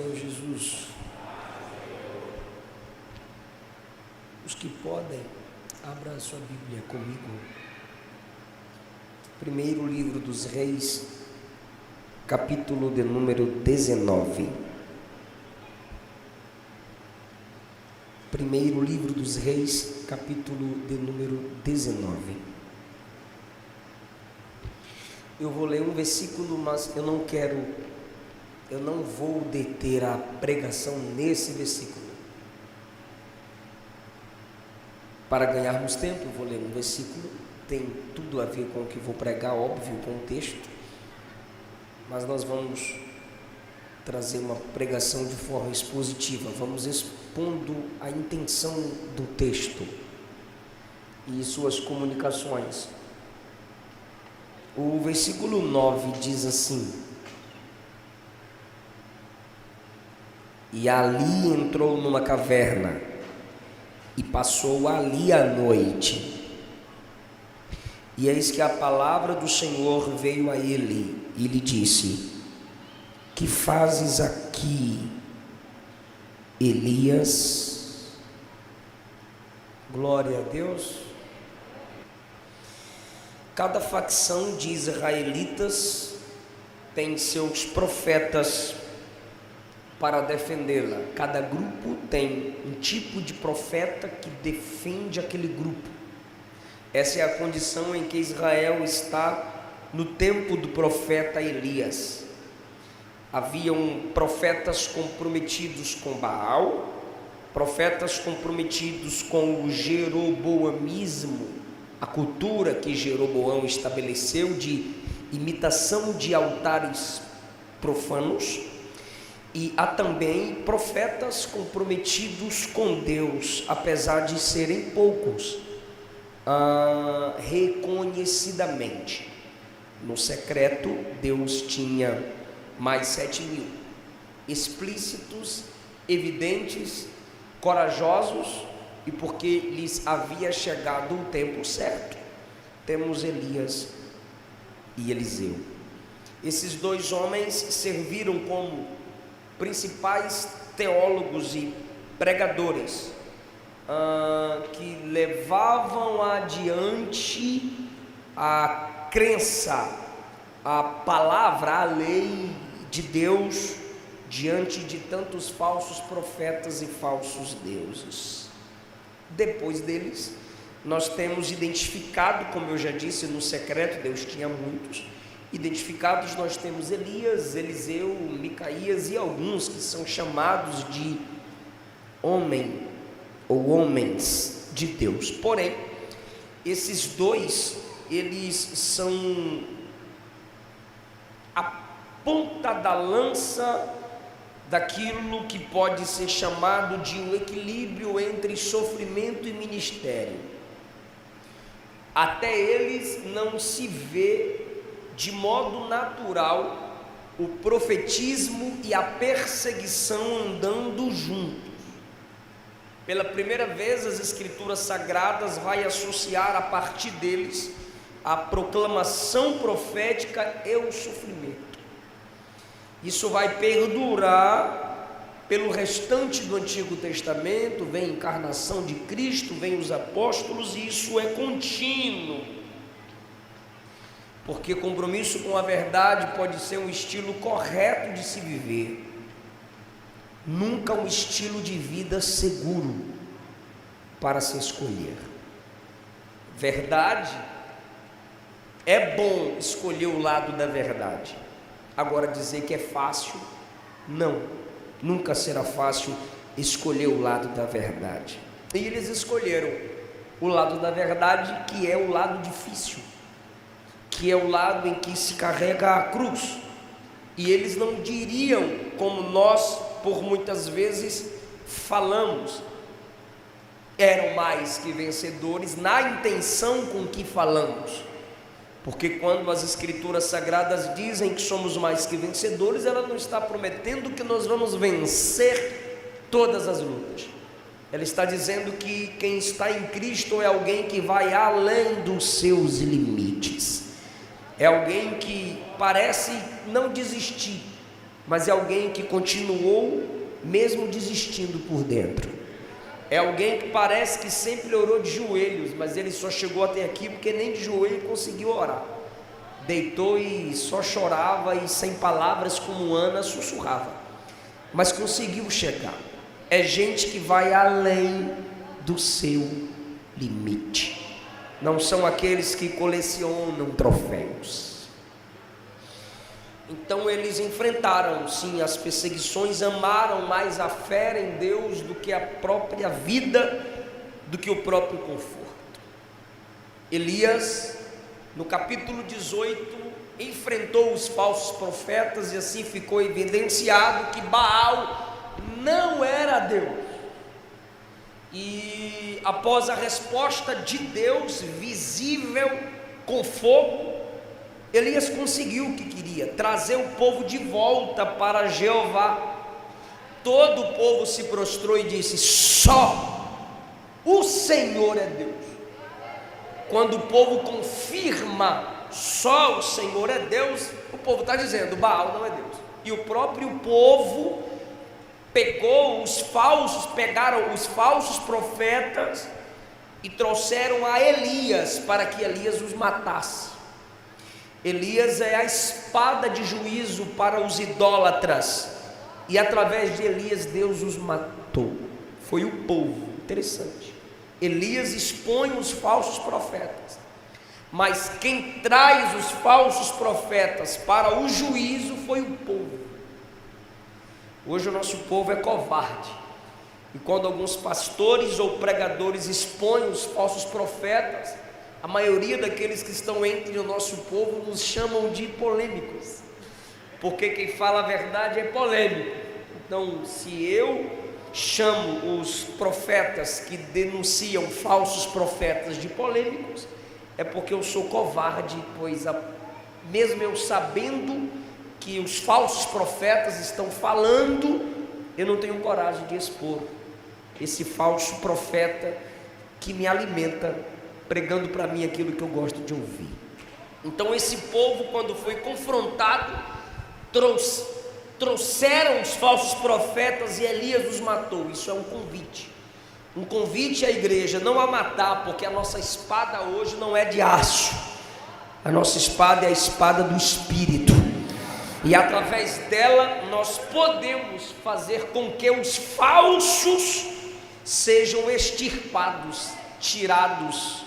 Senhor Jesus. Os que podem, abra a sua Bíblia comigo. Primeiro livro dos Reis, capítulo de número 19. Primeiro livro dos Reis, capítulo de número 19. Eu vou ler um versículo, mas eu não vou deter a pregação nesse versículo. Para ganharmos tempo, eu vou ler um versículo, tem tudo a ver com o que vou pregar, óbvio, com o texto, mas nós vamos trazer uma pregação de forma expositiva, vamos expondo a intenção do texto e suas comunicações. O versículo 9 diz assim: e ali entrou numa caverna e passou ali a noite. E eis que a palavra do Senhor veio a ele e lhe disse: que fazes aqui, Elias? Glória a Deus. Cada facção de israelitas tem seus profetas para defendê-la. Cada grupo tem um tipo de profeta que defende aquele grupo. Essa é a condição em que Israel está no tempo do profeta Elias. Haviam profetas comprometidos com Baal, profetas comprometidos com o jeroboamismo, a cultura que Jeroboão estabeleceu de imitação de altares profanos. E há também profetas comprometidos com Deus, apesar de serem poucos, reconhecidamente. No secreto, Deus tinha mais 7.000, explícitos, evidentes, corajosos, e porque lhes havia chegado o tempo certo. Temos Elias e Eliseu. Esses dois homens serviram como principais teólogos e pregadores que levavam adiante a crença, a palavra, a lei de Deus diante de tantos falsos profetas e falsos deuses. Depois deles, nós temos identificado, como eu já disse, no secreto, Deus tinha muitos identificados, nós temos Elias, Eliseu, Micaías e alguns que são chamados de homem ou homens de Deus. Porém, esses dois, eles são a ponta da lança daquilo que pode ser chamado de um equilíbrio entre sofrimento e ministério. Até eles não se vê de modo natural o profetismo e a perseguição andando juntos. Pela primeira vez, as Escrituras Sagradas vai associar a partir deles a proclamação profética e o sofrimento. Isso vai perdurar pelo restante do Antigo Testamento. Vem a encarnação de Cristo, vem os apóstolos, e isso é contínuo. Porque compromisso com a verdade pode ser um estilo correto de se viver, nunca um estilo de vida seguro para se escolher. Verdade, é bom escolher o lado da verdade. Agora, dizer que é fácil, não, nunca será fácil escolher o lado da verdade. E eles escolheram o lado da verdade, que é o lado difícil, que é o lado em que se carrega a cruz. E eles não diriam como nós, por muitas vezes, falamos. Eram mais que vencedores na intenção com que falamos. Porque quando as Escrituras Sagradas dizem que somos mais que vencedores, ela não está prometendo que nós vamos vencer todas as lutas. Ela está dizendo que quem está em Cristo é alguém que vai além dos seus limites. É alguém que parece não desistir, mas é alguém que continuou mesmo desistindo por dentro. É alguém que parece que sempre orou de joelhos, mas ele só chegou até aqui porque nem de joelho conseguiu orar. Deitou e só chorava e sem palavras como Ana sussurrava, mas conseguiu chegar. É gente que vai além do seu limite. Não são aqueles que colecionam troféus. Então eles enfrentaram sim as perseguições, amaram mais a fé em Deus do que a própria vida, do que o próprio conforto. Elias, no capítulo 18, enfrentou os falsos profetas e assim ficou evidenciado que Baal não era Deus. E após a resposta de Deus visível com fogo, Elias conseguiu o que queria, trazer o povo de volta para Jeová. Todo o povo se prostrou e disse: só o Senhor é Deus. Quando o povo confirma só o Senhor é Deus, o povo está dizendo Baal não é Deus. E o próprio povo pegaram os falsos profetas e trouxeram a Elias para que Elias os matasse. Elias é a espada de juízo para os idólatras, e através de Elias Deus os matou. Foi o povo. Interessante. Elias expõe os falsos profetas, mas quem traz os falsos profetas para o juízo foi o povo. Hoje o nosso povo é covarde, e quando alguns pastores ou pregadores expõem os falsos profetas, a maioria daqueles que estão entre o nosso povo nos chamam de polêmicos, porque quem fala a verdade é polêmico. Então, se eu chamo os profetas que denunciam falsos profetas de polêmicos, é porque eu sou covarde, pois mesmo eu sabendo que os falsos profetas estão falando, eu não tenho coragem de expor esse falso profeta que me alimenta, pregando para mim aquilo que eu gosto de ouvir. Então esse povo, quando foi confrontado, trouxeram os falsos profetas e Elias os matou. Isso é um convite à igreja, não a matar, porque a nossa espada hoje não é de aço, a nossa espada é a espada do Espírito, e através dela nós podemos fazer com que os falsos sejam extirpados, tirados,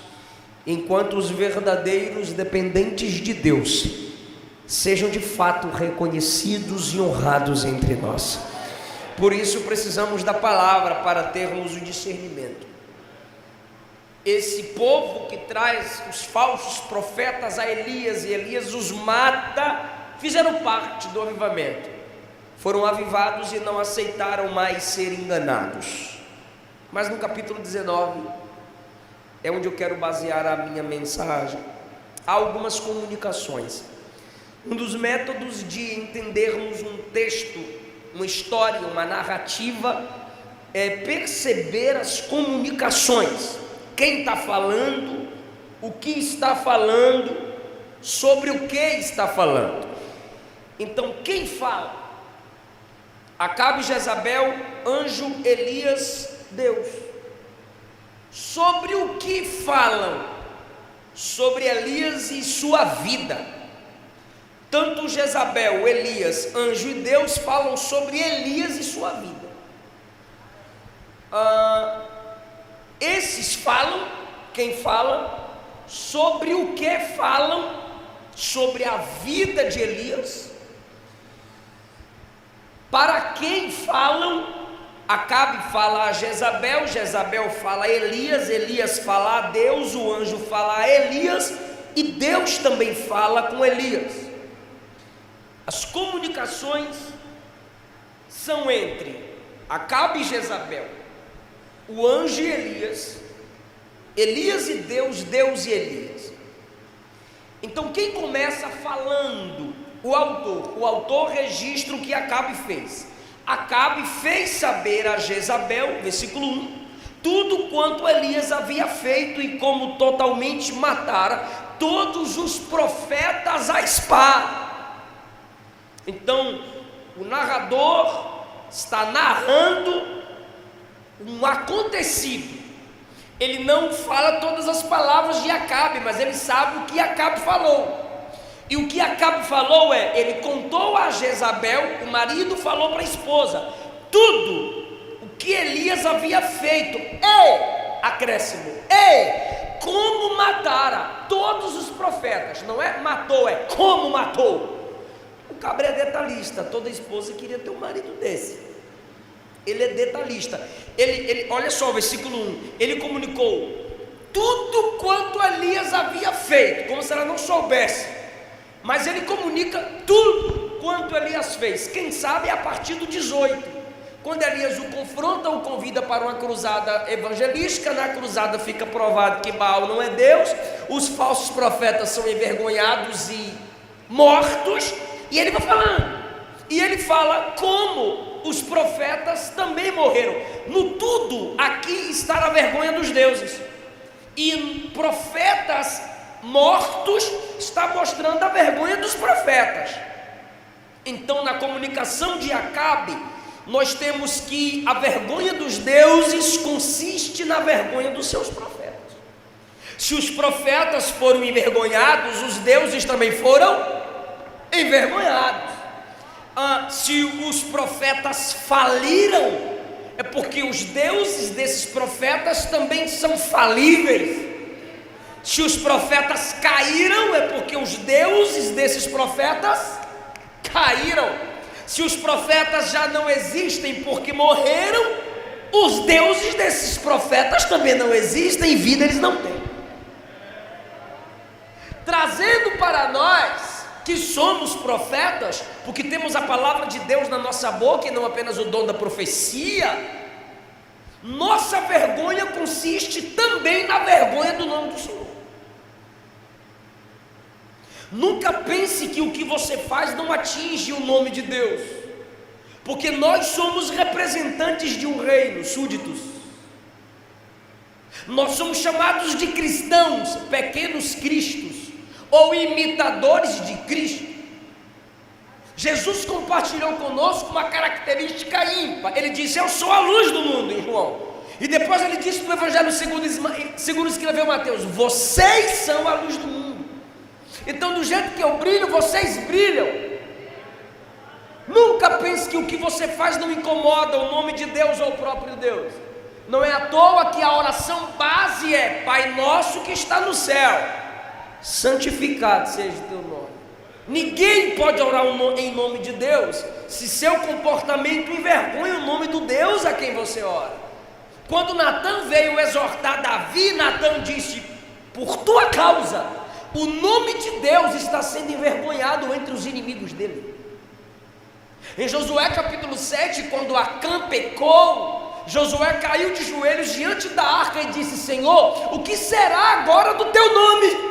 enquanto os verdadeiros dependentes de Deus sejam de fato reconhecidos e honrados entre nós. Por isso precisamos da palavra para termos o discernimento. Esse povo que traz os falsos profetas a Elias e Elias os mata, fizeram parte do avivamento, foram avivados e não aceitaram mais ser enganados. Mas no capítulo 19 é onde eu quero basear a minha mensagem. Há algumas comunicações. Um dos métodos de entendermos um texto, uma história, uma narrativa, é perceber as comunicações. Quem está falando, o que está falando, sobre o que está falando. Então, quem fala? Acabe, Jezabel, anjo, Elias, Deus. Sobre o que falam? Sobre Elias e sua vida. Tanto Jezabel, Elias, anjo e Deus falam sobre Elias e sua vida. Esses falam, quem fala, sobre o que falam? Sobre a vida de Elias. Para quem falam? Acabe fala a Jezabel, Jezabel fala a Elias, Elias fala a Deus, o anjo fala a Elias, e Deus também fala com Elias. As comunicações são entre Acabe e Jezabel, o anjo e Elias, Elias e Deus, Deus e Elias. Então quem começa falando? O autor registra o que Acabe fez. Acabe fez saber a Jezabel, versículo 1, tudo quanto Elias havia feito e como totalmente matara todos os profetas à espada. Então, O narrador está narrando um acontecido. Ele não fala todas as palavras de Acabe, mas ele sabe o que Acabe falou. E o que Acabe falou ele contou a Jezabel, o marido falou para a esposa, tudo o que Elias havia feito, acréscimo, como matara todos os profetas, não é matou, é como matou. O cabra é detalhista, toda esposa queria ter um marido desse. Ele é detalhista. Ele, olha só o versículo 1, ele comunicou tudo quanto Elias havia feito, como se ela não soubesse, mas ele comunica tudo quanto Elias fez. Quem sabe é a partir do 18, quando Elias o confronta, o convida para uma cruzada evangelística. Na cruzada fica provado que Baal não é Deus, os falsos profetas são envergonhados e mortos, e ele vai falando, e ele fala como os profetas também morreram. No tudo aqui está a vergonha dos deuses, e profetas mortos está mostrando a vergonha dos profetas. Então, na comunicação de Acabe, nós temos que a vergonha dos deuses consiste na vergonha dos seus profetas. Se os profetas foram envergonhados, os deuses também foram envergonhados. Se os profetas faliram, é porque os deuses desses profetas também são falíveis. Se os profetas caíram, é porque os deuses desses profetas caíram. Se os profetas já não existem porque morreram, os deuses desses profetas também não existem, vida eles não têm. Trazendo para nós que somos profetas, porque temos a palavra de Deus na nossa boca e não apenas o dom da profecia, nossa vergonha consiste também na vergonha do nome do Senhor. Nunca pense que o que você faz não atinge o nome de Deus, porque nós somos representantes de um reino, súditos. Nós somos chamados de cristãos, pequenos cristos, ou imitadores de Cristo. Jesus compartilhou conosco uma característica ímpar. Ele disse: eu sou a luz do mundo, em João. E depois ele disse no Evangelho segundo escreveu Mateus: vocês são a luz do mundo. Então, do jeito que eu brilho, vocês brilham. Nunca pense que o que você faz não incomoda o nome de Deus ou o próprio Deus. Não é à toa que a oração base é: Pai nosso que está no céu, santificado seja o teu nome. Ninguém pode orar em nome de Deus se seu comportamento envergonha o nome do Deus a quem você ora. Quando Natã veio exortar Davi, Natã disse: por tua causa o nome de Deus está sendo envergonhado entre os inimigos dele. Em Josué capítulo 7, quando Acã pecou, Josué caiu de joelhos diante da arca e disse: Senhor, o que será agora do teu nome?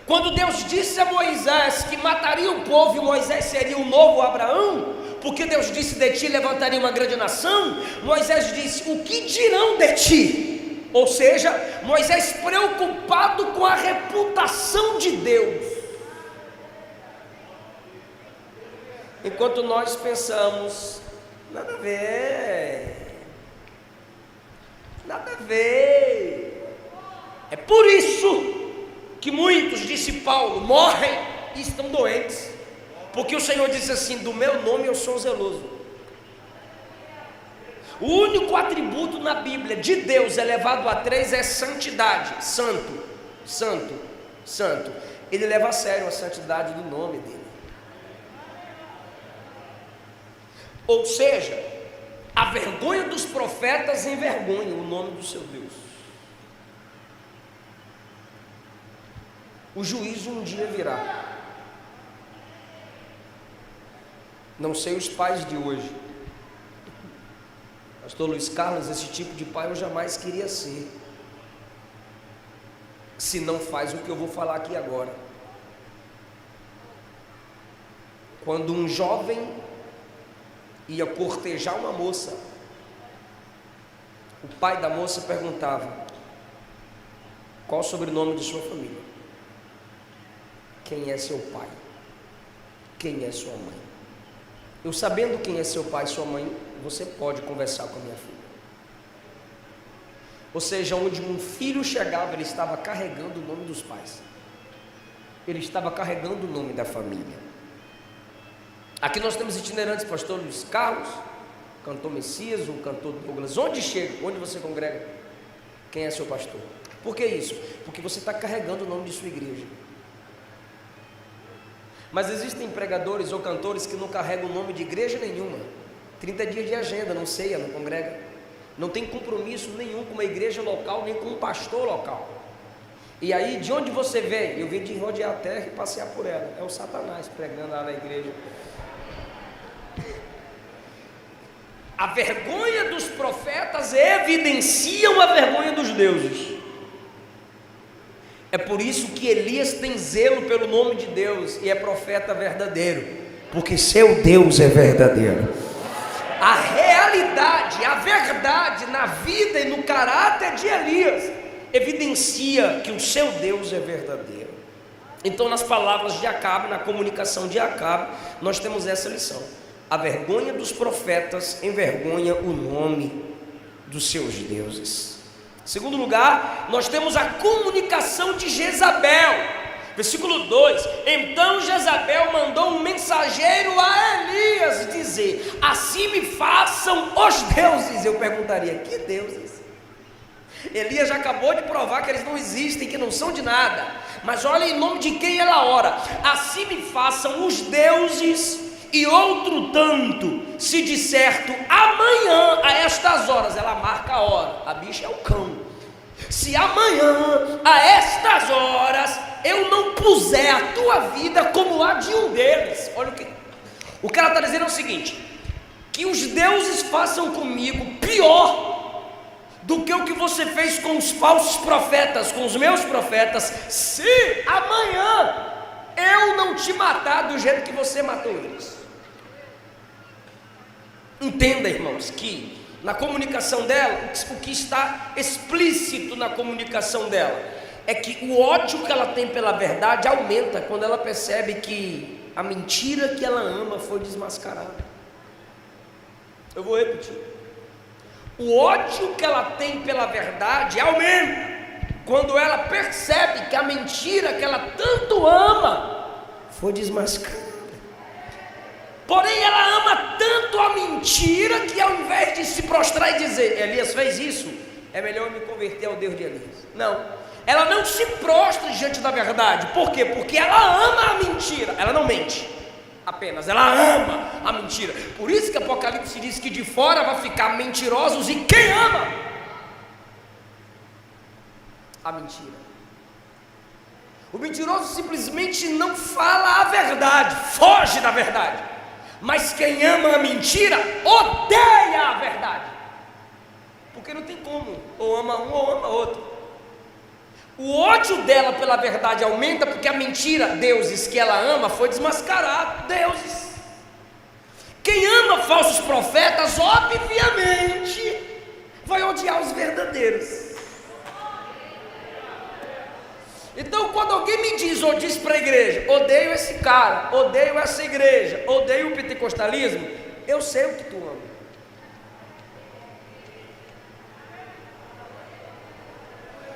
Quando Deus disse a Moisés que mataria o povo e Moisés seria o novo Abraão, porque Deus disse: de ti levantaria uma grande nação, Moisés disse: o que dirão de ti? Ou seja, Moisés preocupado com a reputação de Deus. Enquanto nós pensamos: nada a ver, nada a ver. É por isso que muitos, disse Paulo, morrem e estão doentes, porque o Senhor disse assim: do meu nome eu sou zeloso. O único atributo na Bíblia de Deus elevado a 3 é santidade. Santo, santo, santo. Ele leva a sério a santidade do nome dele. Ou seja, a vergonha dos profetas envergonha o nome do seu Deus. O juízo um dia virá. Não sei os pais de hoje. Pastor Luiz Carlos, esse tipo de pai eu jamais queria ser, se não faz o que eu vou falar aqui agora. Quando um jovem ia cortejar uma moça, o pai da moça perguntava: qual o sobrenome de sua família? Quem é seu pai? Quem é sua mãe? Eu sabendo quem é seu pai e sua mãe, você pode conversar com a minha filha. Ou seja, onde um filho chegava, ele estava carregando o nome dos pais. Ele estava carregando o nome da família. Aqui nós temos itinerantes, pastor Luiz Carlos, cantor Messias, o cantor Douglas. Onde chega? Onde você congrega? Quem é seu pastor? Por que isso? Porque você está carregando o nome de sua igreja. Mas existem pregadores ou cantores que não carregam o nome de igreja nenhuma. 30 dias de agenda, não ceia, não congrega. Não tem compromisso nenhum com uma igreja local, nem com um pastor local. E aí, de onde você veio? Eu vim de rodear a terra e passear por ela. É o Satanás pregando lá na igreja. A vergonha dos profetas evidenciam a vergonha dos deuses. É por isso que Elias tem zelo pelo nome de Deus e é profeta verdadeiro, porque seu Deus é verdadeiro. A realidade, a verdade na vida e no caráter de Elias evidencia que o seu Deus é verdadeiro. Então, nas palavras de Acabe, na comunicação de Acabe, nós temos essa lição: a vergonha dos profetas envergonha o nome dos seus deuses. Segundo lugar, nós temos a comunicação de Jezabel. Versículo 2: então Jezabel mandou um mensageiro a Elias dizer: assim me façam os deuses. Eu perguntaria: que deuses? Elias já acabou de provar que eles não existem, que não são de nada. Mas olha em nome de quem ela ora: assim me façam os deuses, e outro tanto, se de certo amanhã a estas horas, ela marca a hora, a bicha é o cão. Se amanhã a estas horas eu não puser a tua vida como a de um deles. Olha o que ela está dizendo é o seguinte: que os deuses façam comigo pior do que o que você fez com os falsos profetas, com os meus profetas, se amanhã eu não te matar do jeito que você matou eles. Entenda, irmãos, que na comunicação dela, o que está explícito na comunicação dela é que o ódio que ela tem pela verdade aumenta quando ela percebe que a mentira que ela ama foi desmascarada. Eu vou repetir: o ódio que ela tem pela verdade aumenta quando ela percebe que a mentira que ela tanto ama foi desmascarada. Porém, ela ama tanto a mentira que ao invés de se prostrar e dizer: Elias fez isso, é melhor eu me converter ao Deus de Elias. Não, ela não se prostra diante da verdade. Por quê? Porque ela ama a mentira. Ela não mente apenas, ela ama a mentira. Por isso que Apocalipse diz que de fora vai ficar mentirosos, e quem ama a mentira? O mentiroso simplesmente não fala a verdade, foge da verdade. Mas quem ama a mentira odeia a verdade, porque não tem como, ou ama um ou ama outro. O ódio dela pela verdade aumenta porque a mentira, deuses que ela ama, foi desmascarado. Deuses. Quem ama falsos profetas, obviamente, vai odiar os verdadeiros. Então, quando alguém me diz ou diz para a igreja: odeio esse cara, odeio essa igreja, odeio o pentecostalismo, eu sei o que tu ama.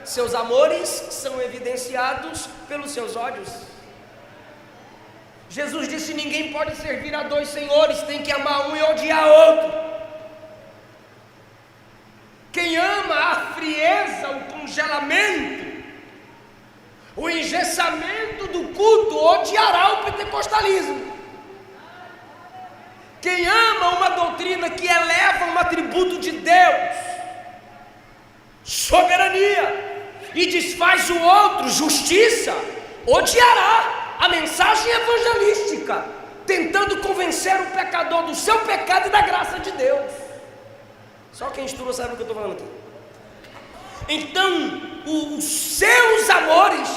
Seus amores são evidenciados pelos seus ódios. Jesus disse: ninguém pode servir a dois senhores, tem que amar um e odiar outro. Quem ama a frieza, o congelamento, o engessamento do culto, odiará o pentecostalismo. Quem ama uma doutrina que eleva um atributo de Deus, soberania, e desfaz o outro, justiça, odiará a mensagem evangelística, tentando convencer o pecador do seu pecado e da graça de Deus. Só quem estuda sabe o que eu estou falando aqui. Então, os seus amores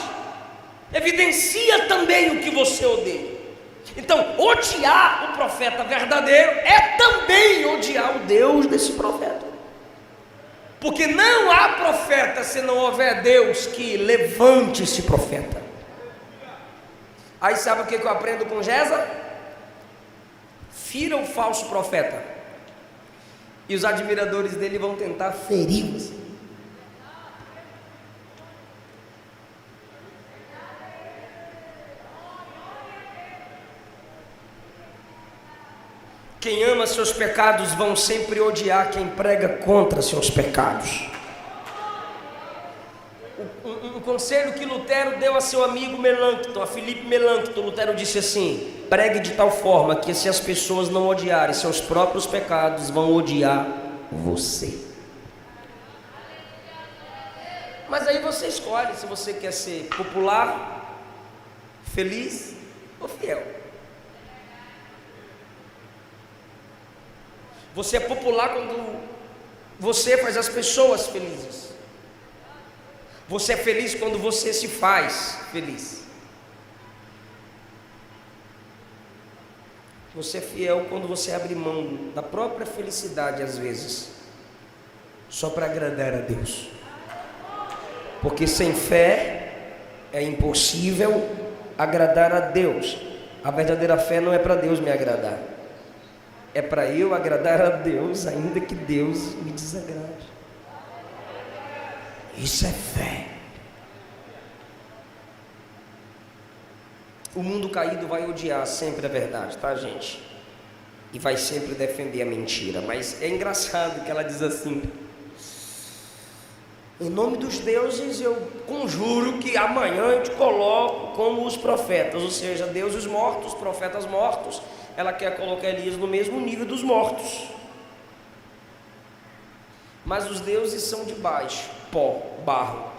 evidencia também o que você odeia. Então, odiar o profeta verdadeiro é também odiar o Deus desse profeta, porque não há profeta se não houver Deus que levante esse profeta. Aí sabe o que eu aprendo com Jeza? fira o falso profeta. E os admiradores dele vão tentar ferir você. Quem ama seus pecados vão sempre odiar quem prega contra seus pecados. Um conselho que Lutero deu a seu amigo Melancton, a Filipe Melancton, Lutero disse assim: pregue de tal forma que se as pessoas não odiarem seus próprios pecados, vão odiar você. Mas aí você escolhe se você quer ser popular, feliz ou fiel. Você é popular quando você faz as pessoas felizes. Você é feliz quando você se faz feliz. Você é fiel quando você abre mão da própria felicidade, às vezes, só para agradar a Deus. Porque sem fé é impossível agradar a Deus. A verdadeira fé não é para Deus me agradar, é para eu agradar a Deus, ainda que Deus me desagrade. Isso é fé. O mundo caído vai odiar sempre a verdade, tá, gente? E vai sempre defender a mentira. Mas é engraçado que ela diz assim: em nome dos deuses eu conjuro que amanhã eu te coloco como os profetas. Ou seja, deuses mortos, profetas mortos. Ela quer colocar Elias no mesmo nível dos mortos. Mas os deuses são de baixo, pó, barro.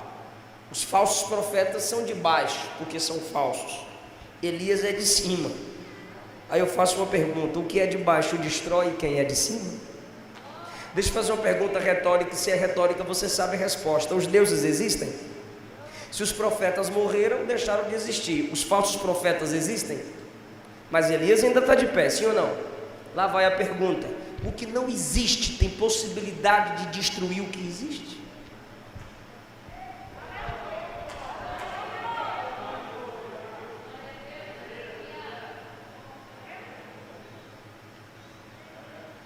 Os falsos profetas são de baixo, porque são falsos. Elias é de cima. Aí eu faço uma pergunta: o que é de baixo destrói quem é de cima? Deixa eu fazer uma pergunta retórica, e se é retórica você sabe a resposta. Os deuses existem? Se os profetas morreram, deixaram de existir. Os falsos profetas existem? Mas Elias ainda está de pé, sim ou não? Lá vai a pergunta: o que não existe tem possibilidade de destruir o que existe?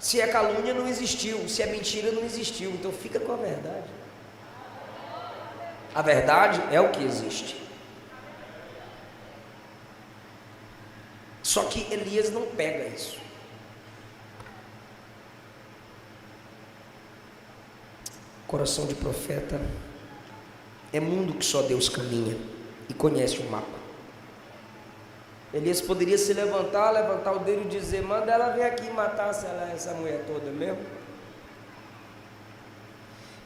Se é calúnia, não existiu. Se é mentira, não existiu. Então fica com a verdade. A verdade é o que existe. Só que Elias não pega isso. Coração de profeta é mundo que só Deus caminha e conhece o mapa. Elias poderia se levantar o dedo e dizer: manda ela vir aqui e matar essa mulher toda mesmo.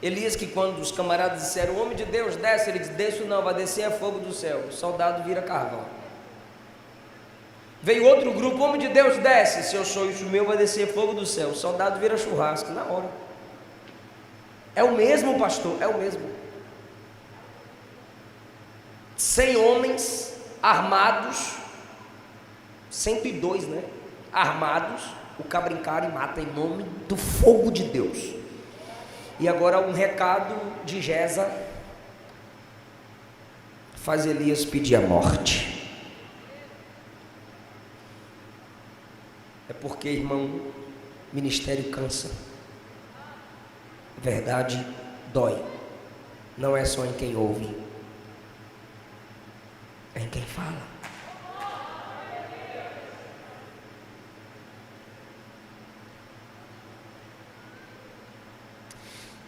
Elias, que quando os camaradas disseram: o homem de Deus desce, ele diz: desço não, vai descer a fogo do céu. O soldado vira carvão. Veio outro grupo: o homem de Deus desce, se eu sou isso meu, vai descer fogo do céu. O soldado vira churrasco na hora. É o mesmo, pastor, é o mesmo. 100 homens armados, 102, né? Armados, o cabra encara e mata em nome do fogo de Deus. E agora um recado de Jeza faz Elias pedir a morte. É porque, irmão, ministério cansa. Verdade dói. Não é só em quem ouve, é em quem fala.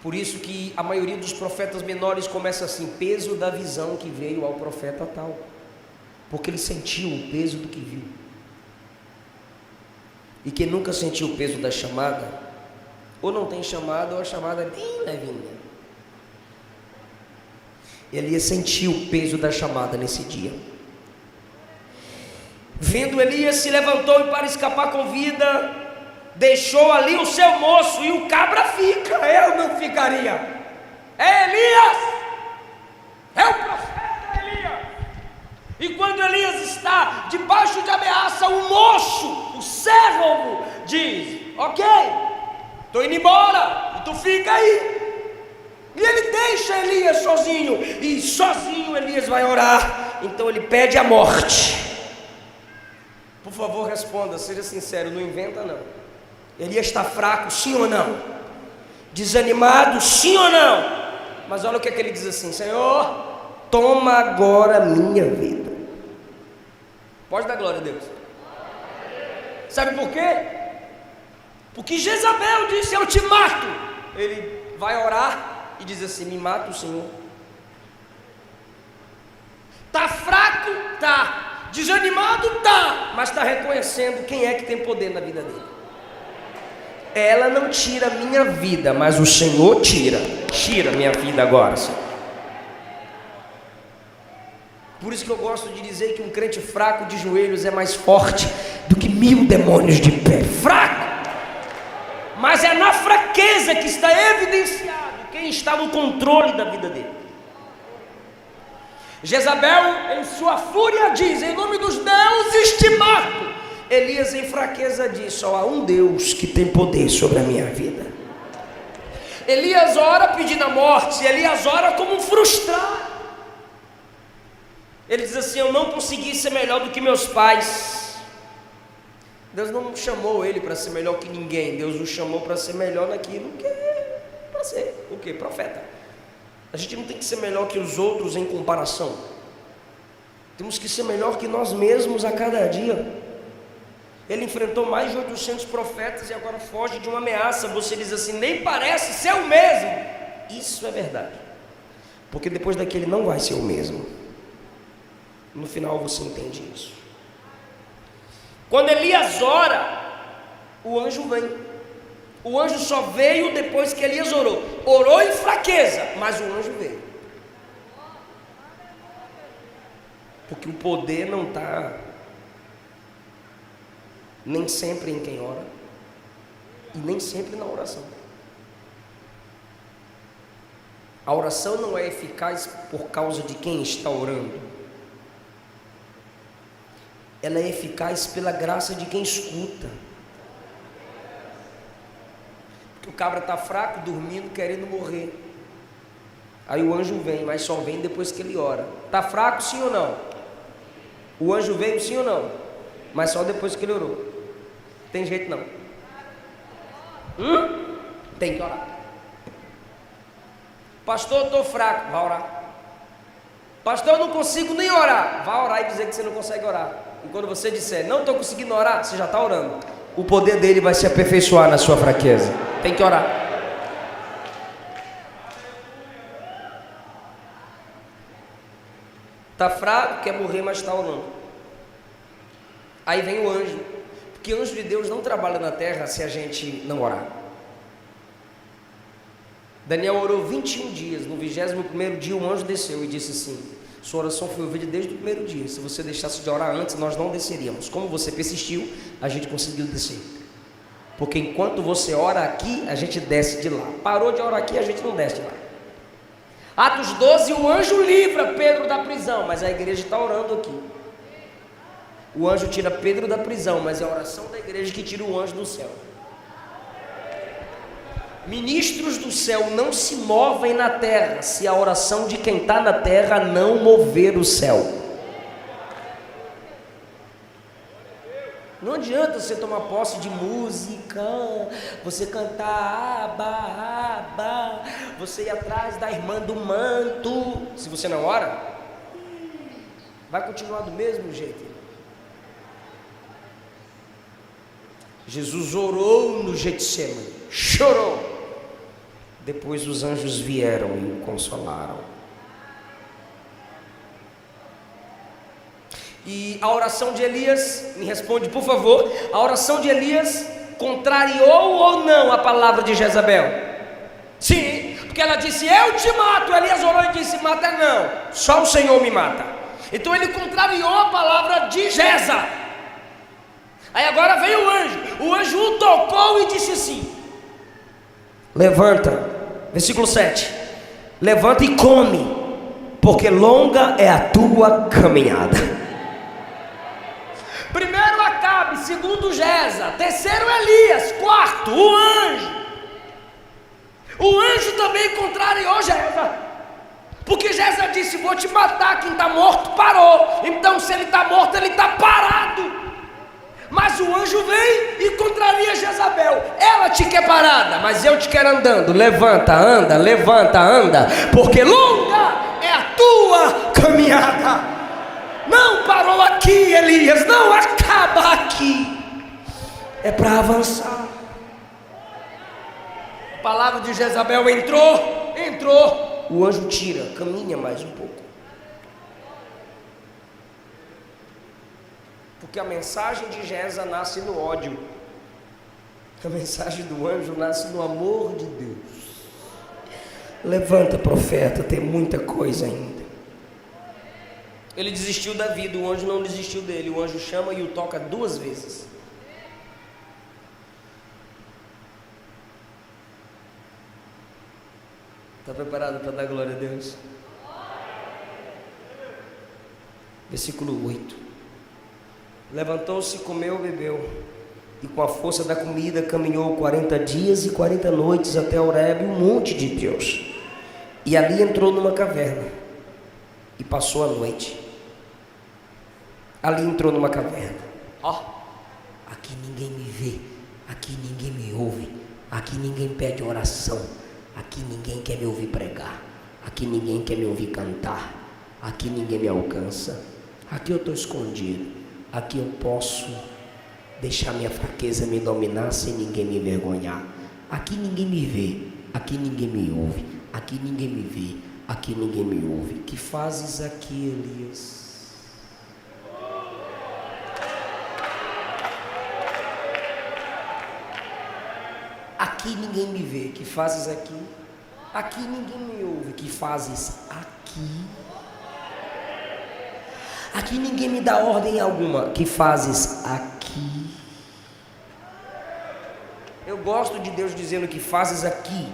Por isso que a maioria dos profetas menores começa assim: peso da visão que veio ao profeta tal. Porque ele sentiu o peso do que viu. E quem nunca sentiu o peso da chamada, ou não tem chamada, ou a chamada é bem levinha. Elias sentiu o peso da chamada nesse dia. Vendo Elias, se levantou e, para escapar com vida, deixou ali o seu moço, e o cabra fica. Eu não ficaria. É Elias, é o profeta Elias. E quando Elias está debaixo de ameaça, o moço, o servo, diz: ok, estou indo embora, e tu fica aí. E ele deixa Elias sozinho, e sozinho Elias vai orar. Então ele pede a morte, Por favor, responda, seja sincero, não inventa não. Elias está fraco, sim ou não? Desanimado, sim ou não? Mas olha o que é que ele diz assim: Senhor, toma agora a minha vida. Pode dar glória a Deus. Sabe por quê? Porque Jezabel disse: eu te mato. Ele vai orar e diz assim: me mata o Senhor. Está fraco? Tá. Desanimado? Tá. Mas está reconhecendo quem é que tem poder na vida dele. Ela não tira a minha vida, mas o Senhor tira. Tira a minha vida agora, Senhor. Por isso que eu gosto de dizer que um crente fraco de joelhos é mais forte do que 1000 demônios de pé. Fraco! Mas é na fraqueza que está evidenciado quem está no controle da vida dele. Jezabel, em sua fúria, diz: em nome dos deuses te mato. Elias, em fraqueza, diz: só há um Deus que tem poder sobre a minha vida. Elias ora pedindo a morte. Elias ora como um frustrado. Ele diz assim: eu não consegui ser melhor do que meus pais. Deus não chamou ele para ser melhor que ninguém. Deus o chamou para ser melhor naquilo que é para ser. O quê? Profeta. A gente não tem que ser melhor que os outros em comparação. Temos que ser melhor que nós mesmos a cada dia. Ele enfrentou mais de 800 profetas e agora foge de uma ameaça. Você diz assim: nem parece ser o mesmo. Isso é verdade. Porque depois daquele não vai ser o mesmo. No final você entende isso. Quando Elias ora, o anjo vem. O anjo só veio depois que Elias orou. Orou em fraqueza, mas o anjo veio. Porque o poder não está nem sempre em quem ora e nem sempre na oração. A oração não é eficaz por causa de quem está orando. Ela é eficaz pela graça de quem escuta. Porque o cabra está fraco, dormindo, querendo morrer. Aí o anjo vem, mas só vem depois que ele ora. Está fraco, sim ou não? O anjo veio, sim ou não? Mas só depois que ele orou. Tem jeito não. Tem que orar. Pastor, eu estou fraco. Vai orar. Pastor, eu não consigo nem orar. Vai orar e dizer que você não consegue orar. E quando você disser: não estou conseguindo orar, você já está orando. O poder dele vai se aperfeiçoar na sua fraqueza. Tem que orar. Está fraco, quer morrer, mas está orando. Aí vem o anjo. Porque o anjo de Deus não trabalha na terra se a gente não orar. Daniel orou 21 dias. No 21º dia o anjo desceu e disse assim: sua oração foi ouvida desde o primeiro dia. Se você deixasse de orar antes, nós não desceríamos. Como você persistiu, a gente conseguiu descer. Porque enquanto você ora aqui, a gente desce de lá. Parou de orar aqui, a gente não desce de lá. Atos 12, o anjo livra Pedro da prisão, mas a igreja está orando aqui. O anjo tira Pedro da prisão, mas é a oração da igreja que tira o anjo do céu. Ministros do céu não se movem na terra se a oração de quem está na terra não mover o céu. Não adianta você tomar posse de música, você cantar aba, aba, você ir atrás da irmã do manto. Se você não ora, vai continuar do mesmo jeito. Jesus orou no Getsemane, chorou. Depois os anjos vieram e o consolaram. E a oração de Elias, me responde por favor, a oração de Elias contrariou ou não a palavra de Jezabel? Sim, porque ela disse: eu te mato. Elias orou e disse: mata não, só o Senhor me mata. Então ele contrariou a palavra de Jeza. Aí agora veio o anjo o tocou e disse assim: levanta, versículo 7, levanta e come, porque longa é a tua caminhada. Primeiro Acabe, segundo Jeza, terceiro Elias, quarto o anjo. O anjo também contrariou Jeza, porque Jeza disse: vou te matar, quem está morto parou. Então se ele está morto, ele está parado. Mas o anjo vem e contraria Jezabel. Ela te quer parada, mas eu te quero andando. Levanta, anda, porque longa é a tua caminhada. Não parou aqui, Elias, não acaba aqui, é para avançar. A palavra de Jezabel entrou, o anjo tira, caminha mais um pouco, porque a mensagem de Jezabel nasce no ódio, a mensagem do anjo nasce no amor de Deus. Levanta, profeta, tem muita coisa ainda. Ele desistiu da vida, o anjo não desistiu dele. O anjo chama e o toca 2 vezes. Está preparado para dar glória a Deus? Versículo 8. Levantou-se, comeu, bebeu, e com a força da comida caminhou 40 dias e 40 noites até Horebe, o monte de Deus. E ali entrou numa caverna e passou a noite. Ali entrou numa caverna. Aqui ninguém me vê, aqui ninguém me ouve, aqui ninguém pede oração, aqui ninguém quer me ouvir pregar, aqui ninguém quer me ouvir cantar, aqui ninguém me alcança, aqui eu estou escondido, aqui eu posso deixar minha fraqueza me dominar sem ninguém me envergonhar. Aqui ninguém me vê, aqui ninguém me ouve, aqui ninguém me vê, aqui ninguém me ouve. Que fazes aqui, Elias? Aqui ninguém me vê, que fazes aqui? Aqui ninguém me ouve, que fazes aqui? Aqui ninguém me dá ordem alguma, que fazes aqui? Eu gosto de Deus dizendo que fazes aqui,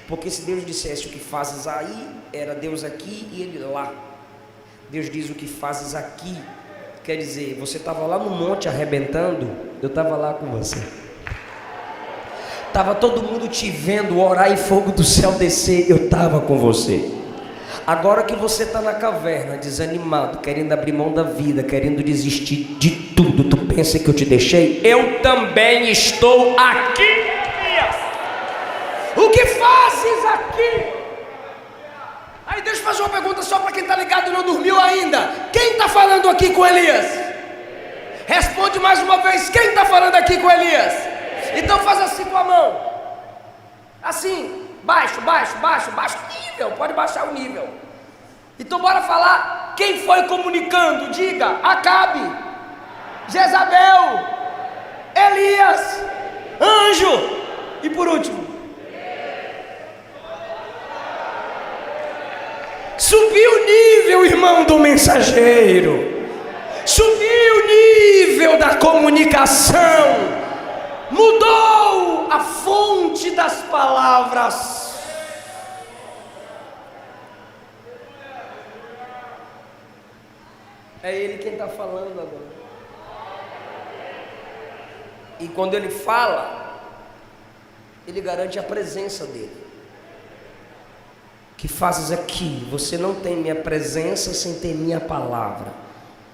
porque se Deus dissesse o que fazes aí, era Deus aqui e Ele lá. Deus diz o que fazes aqui, quer dizer, você estava lá no monte arrebentando, eu estava lá com você. Estava todo mundo te vendo orar e fogo do céu descer, eu estava com você. Agora que você está na caverna, desanimado, querendo abrir mão da vida, querendo desistir de tudo, tu pensa que eu te deixei? Eu também estou aqui. O que fazes aqui? Aí deixa eu fazer uma pergunta só para quem está ligado e não dormiu ainda. Quem está falando aqui com Elias? Responde mais uma vez, quem está falando aqui com Elias? Então faz assim com a mão, assim, baixo o nível, pode baixar o nível. Então bora falar, quem foi comunicando? Diga, Acabe, Jezabel, Elias, anjo, e por último, subiu o nível, irmão do mensageiro, subiu o nível da comunicação, mudou a fonte das palavras. É Ele quem está falando agora. E quando Ele fala, Ele garante a presença dEle. Que fazes aqui? Você não tem minha presença sem ter minha palavra.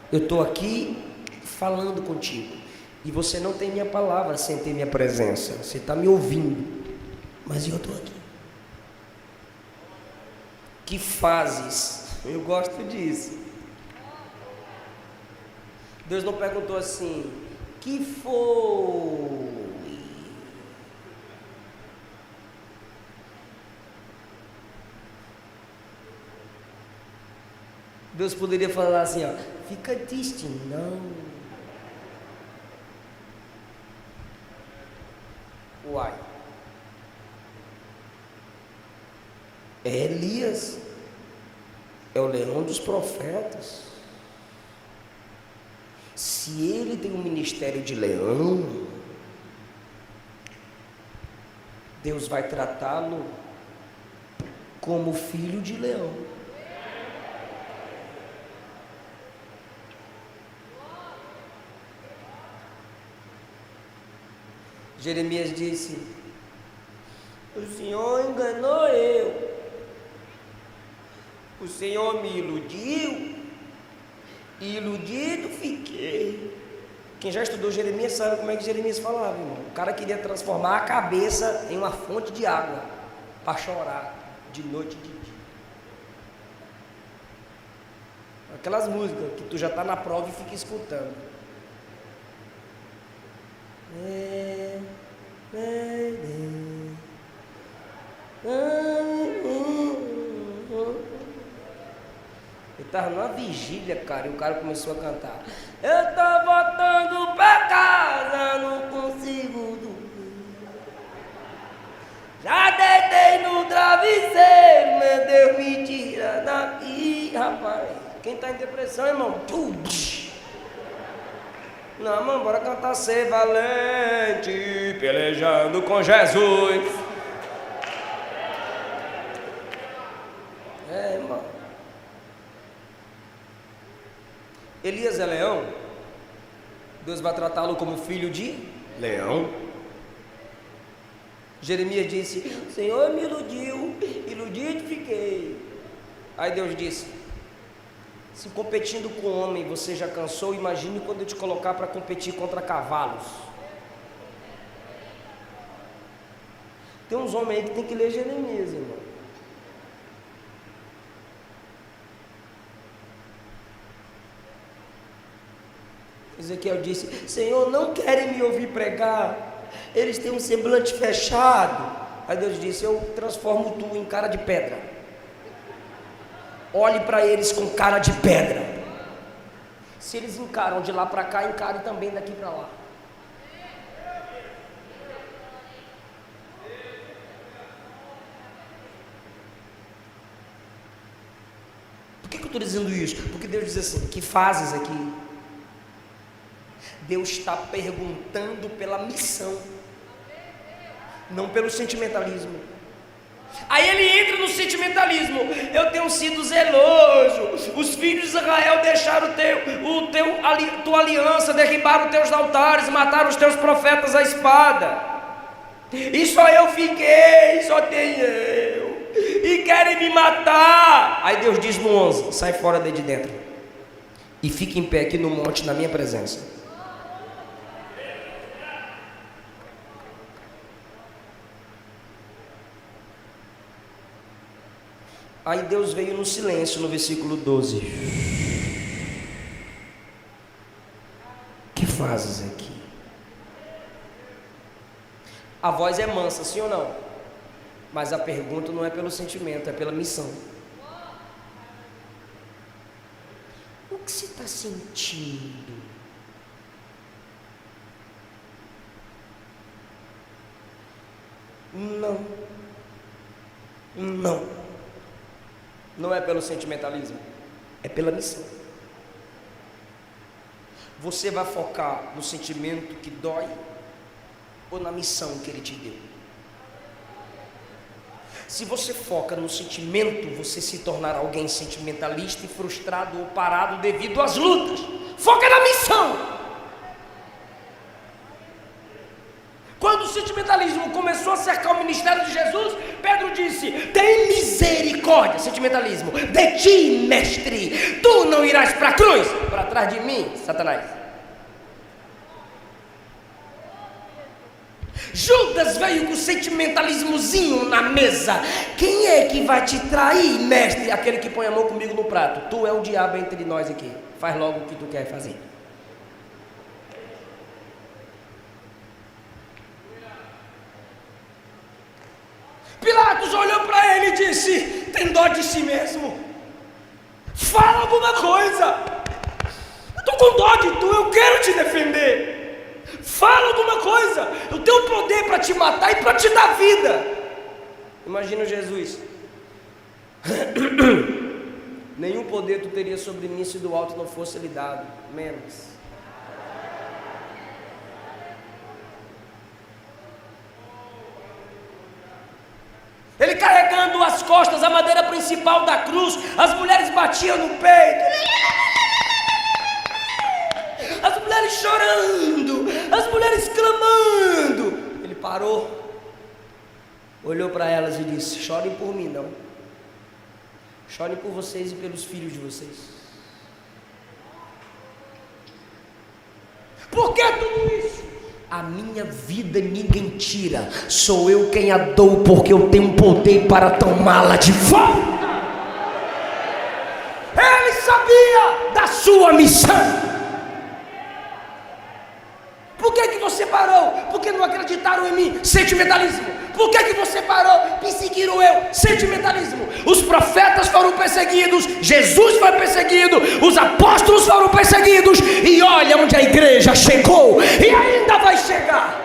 Eu estou aqui falando contigo. E você não tem minha palavra sem ter minha presença. Você está me ouvindo, mas eu estou aqui. Que fazes? Eu gosto disso. Deus não perguntou assim, que foi? Deus poderia falar assim, ó, fica triste, não. Uai, Elias é o leão dos profetas. Se ele tem um ministério de leão, Deus vai tratá-lo como filho de leão. Jeremias disse, o Senhor enganou eu, o Senhor me iludiu, e iludido fiquei. Quem já estudou Jeremias sabe como é que Jeremias falava, irmão. O cara queria transformar a cabeça em uma fonte de água para chorar de noite e de dia. Aquelas músicas que tu já está na prova e fica escutando. Eu estava numa vigília, cara, e o cara começou a cantar. Eu estou voltando para casa, não consigo dormir. Já deitei no travesseiro, meu Deus me tira daqui, rapaz. Quem está em depressão, irmão? Não, mano, bora cantar Ser Valente, pelejando com Jesus. Irmão. Elias é leão? Deus vai tratá-lo como filho de leão. Jeremias disse: Senhor me iludiu, iludido fiquei. Aí Deus disse: se competindo com homem você já cansou, imagine quando eu te colocar para competir contra cavalos. Tem uns homens aí que tem que ler Jeremias, irmão. Ezequiel disse: Senhor, não querem me ouvir pregar, eles têm um semblante fechado. Aí Deus disse: eu transformo tu em cara de pedra. Olhe para eles com cara de pedra. Se eles encaram de lá para cá, encarem também daqui para lá. Por que eu estou dizendo isso? Porque Deus diz assim: que fazes aqui? Deus está perguntando pela missão, não pelo sentimentalismo. Aí ele entra no sentimentalismo. Eu tenho sido zeloso. Os filhos de Israel deixaram tua aliança, derribaram os teus altares, mataram os teus profetas à espada. E só eu fiquei, só tem eu. E querem me matar. Aí Deus diz no 11: sai fora daí de dentro e fique em pé aqui no monte na minha presença. Aí Deus veio no silêncio, no versículo 12. Que fazes aqui? A voz é mansa, sim ou não? Mas a pergunta não é pelo sentimento, é pela missão. O que você está sentindo? Não. Não é pelo sentimentalismo, é pela missão. Você vai focar no sentimento que dói ou na missão que Ele te deu? Se você foca no sentimento, você se tornará alguém sentimentalista e frustrado ou parado devido às lutas. Foca na missão. Quando o sentimentalismo começou a cercar o ministério de Jesus, Pedro disse: tem misericórdia, sentimentalismo, de ti, mestre, tu não irás para a cruz, para trás de mim, Satanás. Judas veio com sentimentalismozinho na mesa. Quem é que vai te trair, mestre? Aquele que põe a mão comigo no prato. Tu é o diabo entre nós aqui, faz logo o que tu quer fazer. Pilatos olhou para ele e disse: tem dó de si mesmo, fala alguma coisa, eu estou com dó de tu, eu quero te defender, fala alguma coisa, eu tenho poder para te matar e para te dar vida. Imagina Jesus: nenhum poder tu teria sobre mim se do alto não fosse lhe dado, menos. Ele carregando as costas, a madeira principal da cruz, as mulheres batiam no peito, as mulheres chorando, as mulheres clamando. Ele parou, olhou para elas e disse: chorem por mim não, chorem por vocês e pelos filhos de vocês. Por que que tudo isso? A minha vida ninguém tira, sou eu quem a dou, porque eu tenho poder para tomá-la de volta. Ele sabia da sua missão. Por que você parou? Porque não acreditaram em mim? Sentimentalismo. Por que você parou? Perseguiram eu? Sentimentalismo. Os profetas foram perseguidos, Jesus foi perseguido, os apóstolos foram perseguidos, e olha onde a igreja chegou e ainda vai chegar.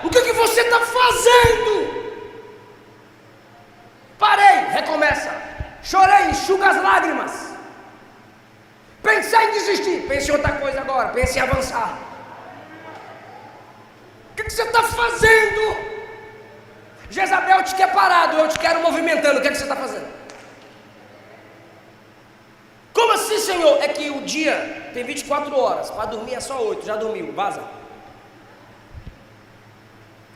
O que você está fazendo? Parei, recomeça. Chorei, enxuga as lágrimas. Pensei em desistir, pense em outra coisa agora, pense em avançar. O que você está fazendo? Jezabel te quer parado, eu te quero movimentando, o que você está fazendo? Como assim, Senhor? É que o dia tem 24 horas, para dormir é só 8, já dormiu, vaza.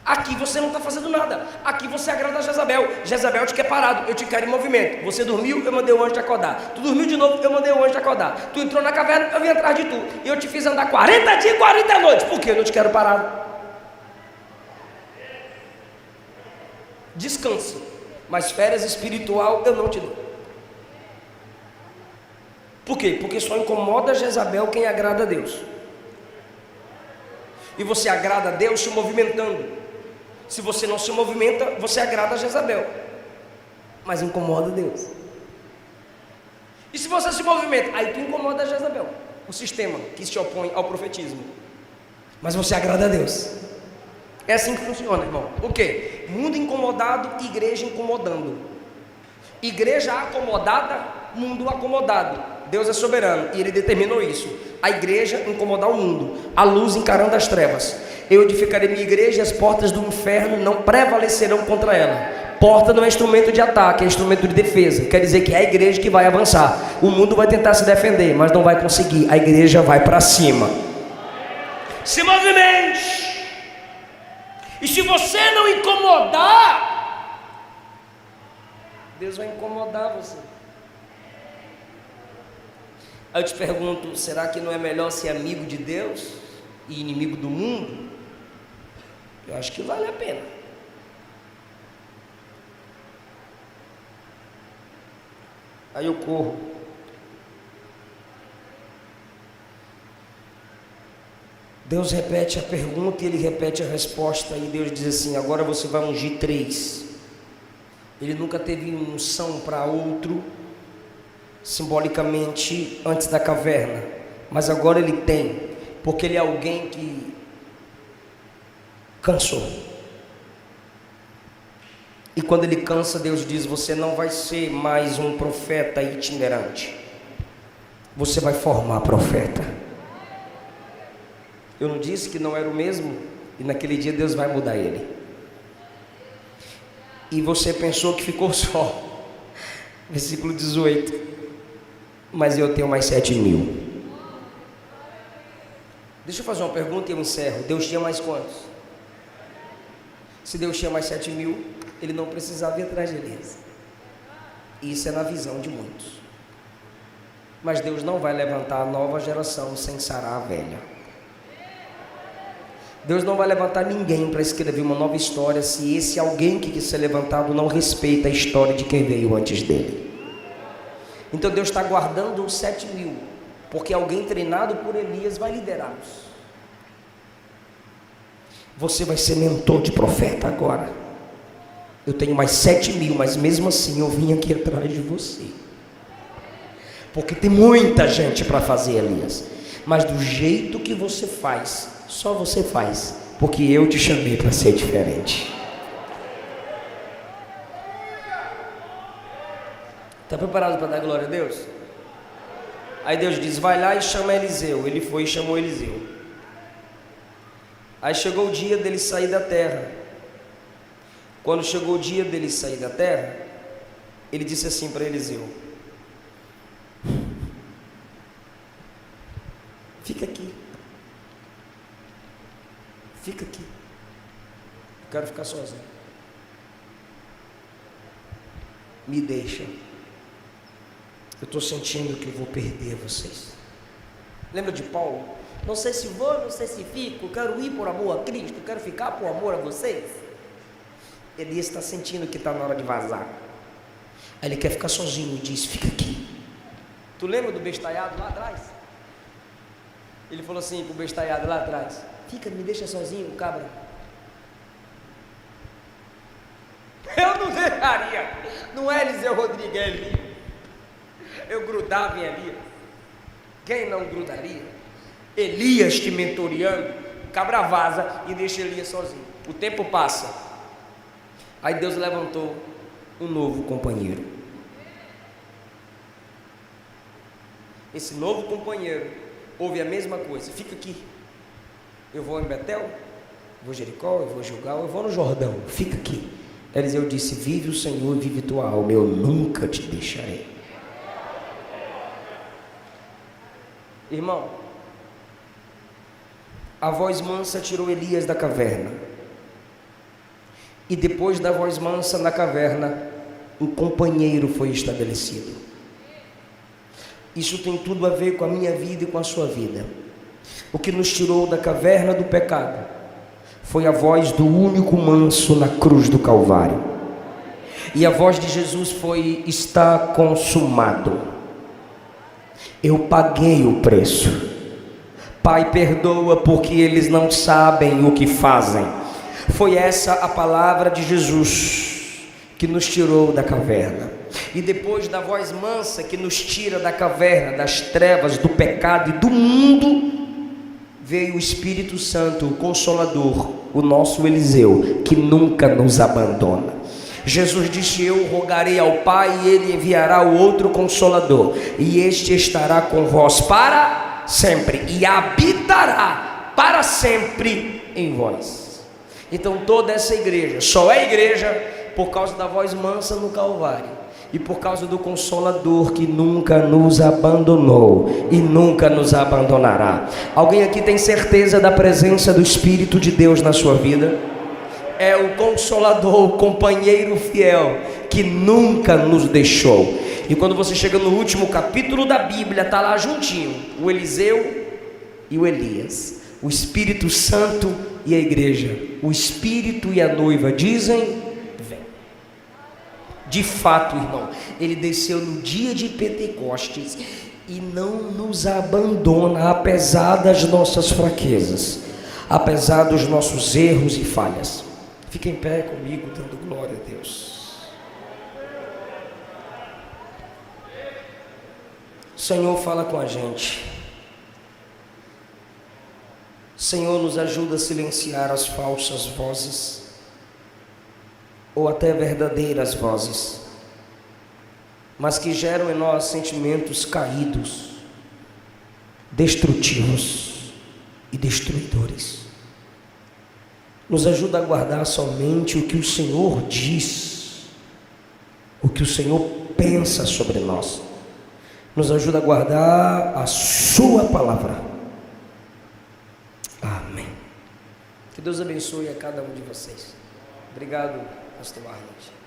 Aqui você não está fazendo nada, aqui você agrada a Jezabel. Jezabel te quer parado, eu te quero em movimento. Você dormiu, eu mandei o anjo te acordar. Tu dormiu de novo, eu mandei o anjo te acordar. Tu entrou na caverna, eu vim atrás de tu. E eu te fiz andar 40 dias e 40 noites. Por quê? Eu não te quero parado. Descanse, mas férias espiritual eu não te dou. Por quê? Porque só incomoda Jezabel quem agrada a Deus. E você agrada a Deus se movimentando. Se você não se movimenta, você agrada a Jezabel, mas incomoda Deus. E se você se movimenta, aí tu incomoda a Jezabel, o sistema que se opõe ao profetismo, mas você agrada a Deus. É assim que funciona, irmão. O quê? Mundo incomodado, igreja incomodando. Igreja acomodada, mundo acomodado. Deus é soberano e Ele determinou isso. A igreja incomodar o mundo, a luz encarando as trevas. Eu edificarei minha igreja e as portas do inferno não prevalecerão contra ela. Porta não é instrumento de ataque, é instrumento de defesa. Quer dizer que é a igreja que vai avançar. O mundo vai tentar se defender, mas não vai conseguir. A igreja vai para cima. Se movimente. E se você não incomodar, Deus vai incomodar você. Aí eu te pergunto, será que não é melhor ser amigo de Deus e inimigo do mundo? Eu acho que vale a pena. Aí eu corro. Deus repete a pergunta e Ele repete a resposta. E Deus diz assim: agora você vai ungir 3. Ele nunca teve unção para outro, simbolicamente, antes da caverna. Mas agora Ele tem, porque Ele é alguém que cansou. E quando Ele cansa, Deus diz: você não vai ser mais um profeta itinerante, você vai formar profeta. Eu não disse que não era o mesmo? E naquele dia Deus vai mudar ele. E você pensou que ficou só. Versículo 18. Mas eu tenho mais 7.000. Deixa eu fazer uma pergunta e eu encerro. Deus tinha mais quantos? Se Deus tinha mais 7.000, Ele não precisava ir atrás de Elias. Isso é na visão de muitos. Mas Deus não vai levantar a nova geração sem sarar a velha. Deus não vai levantar ninguém para escrever uma nova história se esse alguém que quis ser levantado não respeita a história de quem veio antes dele. Então Deus está guardando os 7.000, porque alguém treinado por Elias vai liderá-los. Você vai ser mentor de profeta agora. Eu tenho mais 7.000, mas mesmo assim eu vim aqui atrás de você, porque tem muita gente para fazer, Elias, mas do jeito que você faz, só você faz, porque eu te chamei para ser diferente. Está preparado para dar glória a Deus? Aí Deus diz: vai lá e chama Eliseu. Ele foi e chamou Eliseu. Aí chegou o dia dele sair da terra. Quando chegou o dia dele sair da terra, ele disse assim para Eliseu: fica aqui. Fica aqui. Eu quero ficar sozinho. Me deixa. Eu estou sentindo que eu vou perder vocês. Lembra de Paulo? Não sei se vou, não sei se fico, quero ir por amor a Cristo, quero ficar por amor a vocês. Elias está sentindo que está na hora de vazar. Aí ele quer ficar sozinho e diz: fica aqui. Tu lembra do bestalhado lá atrás? Ele falou assim para o bestalhado lá atrás: fica, me deixa sozinho, cabra. Eu não deixaria. Não é Eliseu Rodrigues, é Elias. Eu grudava em Elias. Quem não grudaria? Elias te mentoreando, cabra vaza e deixa Elias sozinho. O tempo passa. Aí Deus levantou um novo companheiro. Esse novo companheiro ouve a mesma coisa: fica aqui. Eu vou em Betel, eu vou em Jericó, eu vou em Gilgal, eu vou no Jordão, fica aqui. Eliseu disse: vive o Senhor e vive tua alma, eu nunca te deixarei. Irmão, a voz mansa tirou Elias da caverna. E depois da voz mansa na caverna, um companheiro foi estabelecido. Isso tem tudo a ver com a minha vida e com a sua vida. O que nos tirou da caverna do pecado foi a voz do único manso na cruz do Calvário. E a voz de Jesus foi: está consumado. Eu paguei o preço. Pai, perdoa porque eles não sabem o que fazem. Foi essa a palavra de Jesus que nos tirou da caverna. E depois da voz mansa que nos tira da caverna, das trevas, do pecado e do mundo, veio o Espírito Santo, o Consolador, o nosso Eliseu, que nunca nos abandona. Jesus disse: eu rogarei ao Pai e Ele enviará o outro Consolador, e este estará com vós para sempre, e habitará para sempre em vós. Então toda essa igreja só é igreja por causa da voz mansa no Calvário, e por causa do Consolador que nunca nos abandonou e nunca nos abandonará. Alguém aqui tem certeza da presença do Espírito de Deus na sua vida? É o Consolador, o companheiro fiel que nunca nos deixou. E quando você chega no último capítulo da Bíblia, está lá juntinho o Eliseu e o Elias, o Espírito Santo e a igreja. O Espírito e a noiva dizem: vem. De fato, irmão, ele desceu no dia de Pentecostes e não nos abandona, apesar das nossas fraquezas, apesar dos nossos erros e falhas. Fica em pé comigo, dando glória a Deus. Senhor, fala com a gente. Senhor, nos ajuda a silenciar as falsas vozes, ou até verdadeiras vozes, mas que geram em nós sentimentos caídos, destrutivos e destruidores. Nos ajuda a guardar somente o que o Senhor diz, o que o Senhor pensa sobre nós. Nos ajuda a guardar a sua palavra. Amém. Que Deus abençoe a cada um de vocês. Obrigado, pastor Arnold.